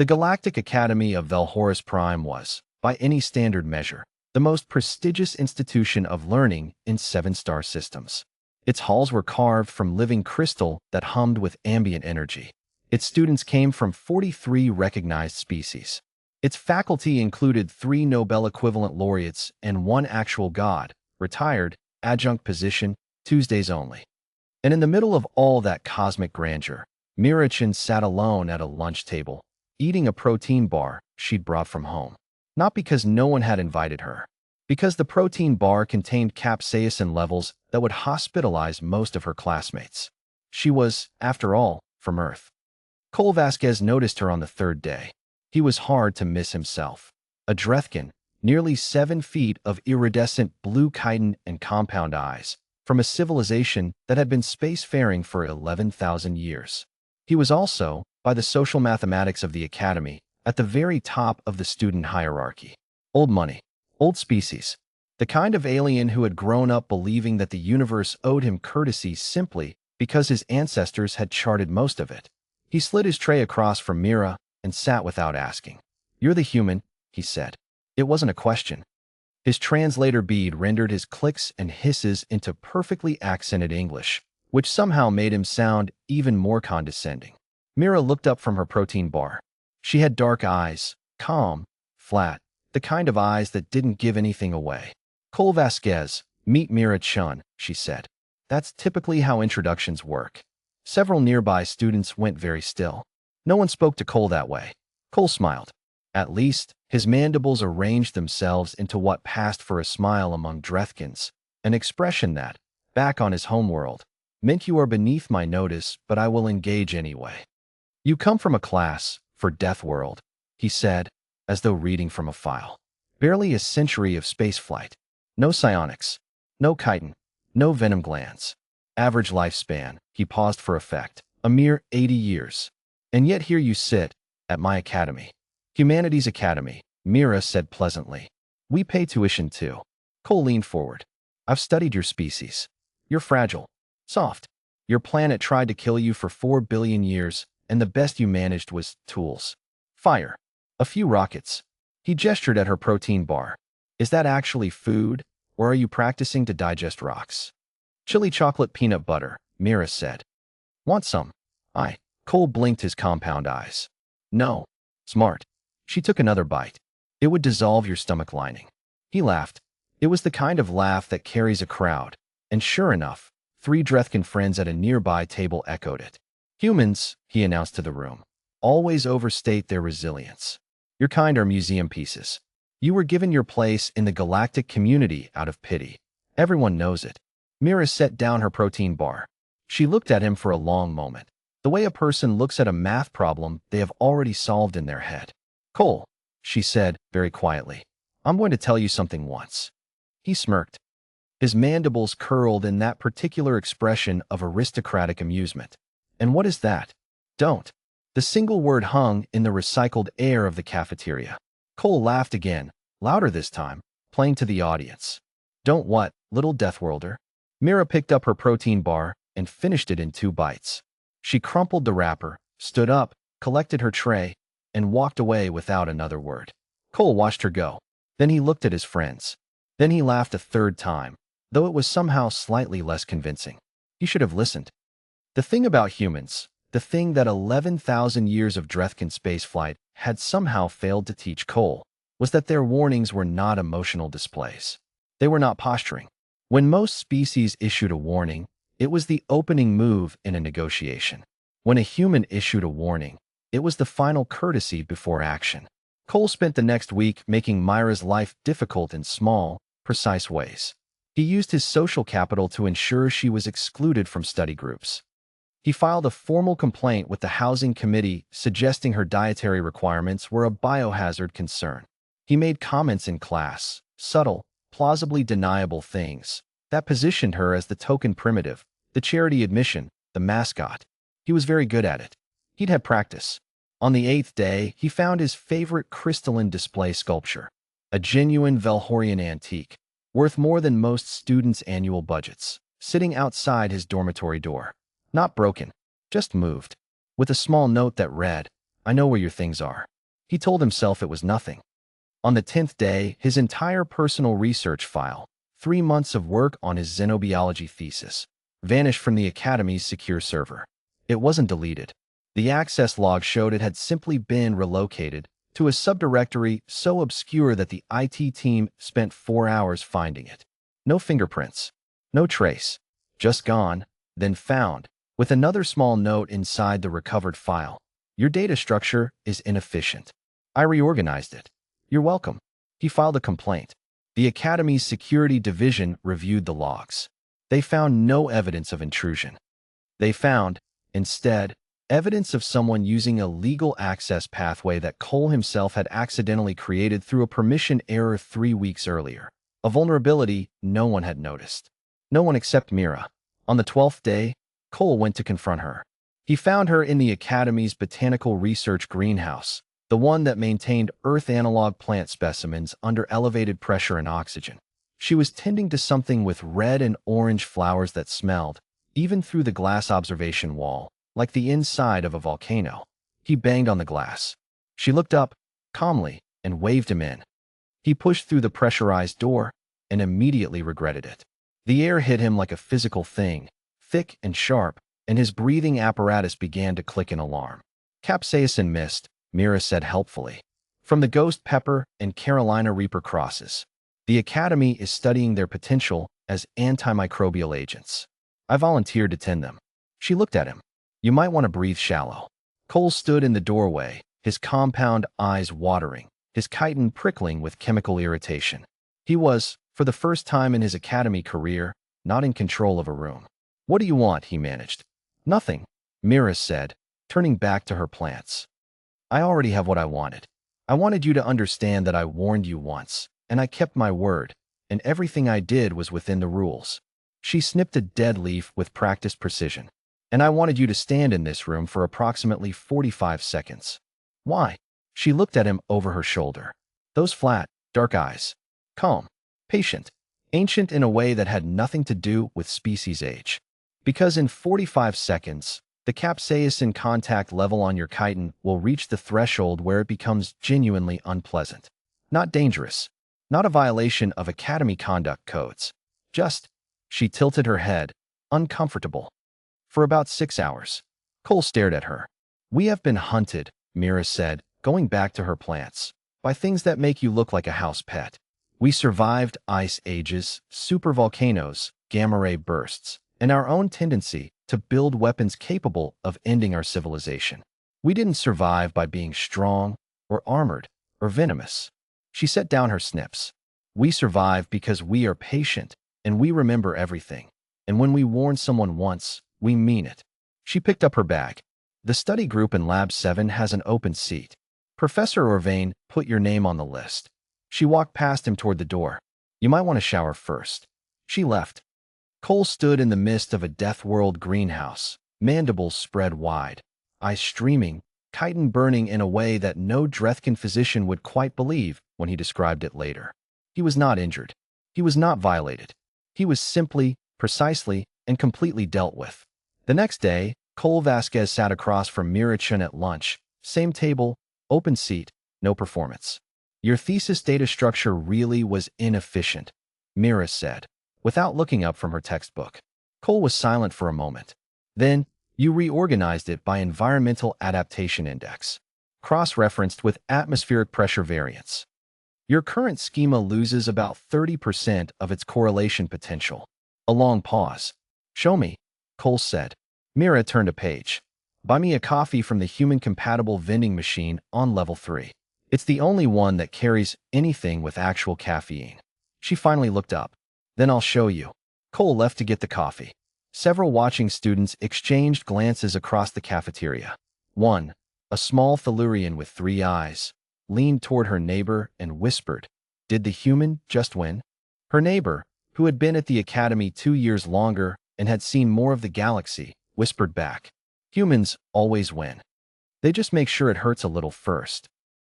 The Galactic Academy of Velhorus Prime was, by any standard measure, the most prestigious institution of learning in seven-star systems. Its halls were carved from living crystal that hummed with ambient energy. Its students came from 43 recognized species. Its faculty included 3 Nobel equivalent laureates and 1 actual god, retired, adjunct position, Tuesdays only. And in the middle of all that cosmic grandeur, Mirachin sat alone at a lunch table, eating a protein bar she'd brought from home. Not because no one had invited her, because the protein bar contained capsaicin levels that would hospitalize most of her classmates. She was, after all, from Earth. Cole Vasquez noticed her on the 3rd day. He was hard to miss himself. A Drethkin, nearly 7 feet of iridescent blue chitin and compound eyes, from a civilization that had been spacefaring for 11,000 years. He was also, by the social mathematics of the Academy, at the very top of the student hierarchy. Old money. Old species. The kind of alien who had grown up believing that the universe owed him courtesy simply because his ancestors had charted most of it. He slid his tray across from Mira and sat without asking. "You're the human," he said. It wasn't a question. His translator bead rendered his clicks and hisses into perfectly accented English, which somehow made him sound even more condescending. Mira looked up from her protein bar. She had dark eyes, calm, flat, the kind of eyes that didn't give anything away. "Cole Vasquez, meet Mira Chun," she said. That's typically how introductions work. Several nearby students went very still. No one spoke to Cole that way. Cole smiled. At least, his mandibles arranged themselves into what passed for a smile among Drethkins, an expression that, back on his homeworld, meant you are beneath my notice, but I will engage anyway. "You come from a class, for Deathworld," he said, as though reading from a file. "Barely a century of spaceflight. No psionics. No chitin. No venom glands. Average lifespan," he paused for effect, "a mere 80 years. And yet here you sit, at my academy." "Humanities Academy," Mira said pleasantly. "We pay tuition too." Cole leaned forward. "I've studied your species. You're fragile. Soft. Your planet tried to kill you for 4 billion years, and the best you managed was tools. Fire. A few rockets." He gestured at her protein bar. "Is that actually food, or are you practicing to digest rocks?" "Chili chocolate peanut butter," Mira said. "Want some?" Cole blinked his compound eyes. "No." "Smart." She took another bite. "It would dissolve your stomach lining." He laughed. It was the kind of laugh that carries a crowd, and sure enough, 3 Drethkin friends at a nearby table echoed it. "Humans," he announced to the room, "always overstate their resilience. Your kind are museum pieces. You were given your place in the galactic community out of pity. Everyone knows it." Mira set down her protein bar. She looked at him for a long moment, the way a person looks at a math problem they have already solved in their head. "Cole," she said, very quietly, "I'm going to tell you something once." He smirked. His mandibles curled in that particular expression of aristocratic amusement. "And what is that?" "Don't." The single word hung in the recycled air of the cafeteria. Cole laughed again, louder this time, playing to the audience. "Don't what, little Deathworlder?" Mira picked up her protein bar and finished it in 2 bites. She crumpled the wrapper, stood up, collected her tray, and walked away without another word. Cole watched her go. Then he looked at his friends. Then he laughed a 3rd time, though it was somehow slightly less convincing. He should have listened. The thing about humans, the thing that 11,000 years of Drethkin spaceflight had somehow failed to teach Cole, was that their warnings were not emotional displays. They were not posturing. When most species issued a warning, it was the opening move in a negotiation. When a human issued a warning, it was the final courtesy before action. Cole spent the next week making Myra's life difficult in small, precise ways. He used his social capital to ensure she was excluded from study groups. He filed a formal complaint with the housing committee suggesting her dietary requirements were a biohazard concern. He made comments in class, subtle, plausibly deniable things, that positioned her as the token primitive, the charity admission, the mascot. He was very good at it. He'd had practice. On the 8th day, he found his favorite crystalline display sculpture, a genuine Velhorian antique, worth more than most students' annual budgets, sitting outside his dormitory door. Not broken, just moved, with a small note that read, I know where your things are. He told himself it was nothing. On the 10th day, his entire personal research file, 3 months of work on his xenobiology thesis, vanished from the Academy's secure server. It wasn't deleted. The access log showed it had simply been relocated to a subdirectory so obscure that the IT team spent 4 hours finding it. No fingerprints, no trace, just gone, then found, with another small note inside the recovered file. Your data structure is inefficient. I reorganized it. You're welcome. He filed a complaint. The Academy's security division reviewed the logs. They found no evidence of intrusion. They found, instead, evidence of someone using a legal access pathway that Cole himself had accidentally created through a permission error 3 weeks earlier. A vulnerability no one had noticed. No one except Mira. On the 12th day, Cole went to confront her. He found her in the Academy's botanical research greenhouse, the one that maintained Earth analog plant specimens under elevated pressure and oxygen. She was tending to something with red and orange flowers that smelled, even through the glass observation wall, like the inside of a volcano. He banged on the glass. She looked up, calmly, and waved him in. He pushed through the pressurized door and immediately regretted it. The air hit him like a physical thing, thick and sharp, and his breathing apparatus began to click in alarm. Capsaicin mist, Mira said helpfully. From the Ghost Pepper and Carolina Reaper crosses. The Academy is studying their potential as antimicrobial agents. I volunteered to tend them. She looked at him. You might want to breathe shallow. Cole stood in the doorway, his compound eyes watering, his chitin prickling with chemical irritation. He was, for the first time in his Academy career, not in control of a room. What do you want? He managed. Nothing, Mira said, turning back to her plants. I already have what I wanted. I wanted you to understand that I warned you once, and I kept my word, and everything I did was within the rules. She snipped a dead leaf with practiced precision. And I wanted you to stand in this room for approximately 45 seconds. Why? She looked at him over her shoulder. Those flat, dark eyes. Calm, patient, ancient in a way that had nothing to do with species age. Because in 45 seconds, the capsaicin contact level on your chitin will reach the threshold where it becomes genuinely unpleasant. Not dangerous. Not a violation of Academy conduct codes. Just, she tilted her head, uncomfortable. For about 6 hours. Cole stared at her. We have been hunted, Mira said, going back to her plants, by things that make you look like a house pet. We survived ice ages, supervolcanoes, gamma-ray bursts, and our own tendency to build weapons capable of ending our civilization. We didn't survive by being strong, or armored, or venomous. She set down her snips. We survive because we are patient, and we remember everything. And when we warn someone once, we mean it. She picked up her bag. The study group in Lab 7 has an open seat. Professor Orvain put your name on the list. She walked past him toward the door. You might want to shower first. She left. Cole stood in the midst of a Deathworld greenhouse, mandibles spread wide, eyes streaming, chitin burning in a way that no Drethkin physician would quite believe when he described it later. He was not injured. He was not violated. He was simply, precisely, and completely dealt with. The next day, Cole Vasquez sat across from Mira Chun at lunch. Same table, open seat, no performance. Your thesis data structure really was inefficient, Mira said, without looking up from her textbook. Cole was silent for a moment. Then, you reorganized it by environmental adaptation index, cross-referenced with atmospheric pressure variance. Your current schema loses about 30% of its correlation potential. A long pause. Show me, Cole said. Mira turned a page. Buy me a coffee from the human-compatible vending machine on level 3. It's the only one that carries anything with actual caffeine. She finally looked up. Then I'll show you. Cole left to get the coffee. Several watching students exchanged glances across the cafeteria. One, a small Tellurian with 3 eyes, leaned toward her neighbor and whispered, "Did the human just win?" Her neighbor, who had been at the Academy 2 years longer and had seen more of the galaxy, whispered back, "Humans always win. They just make sure it hurts a little first."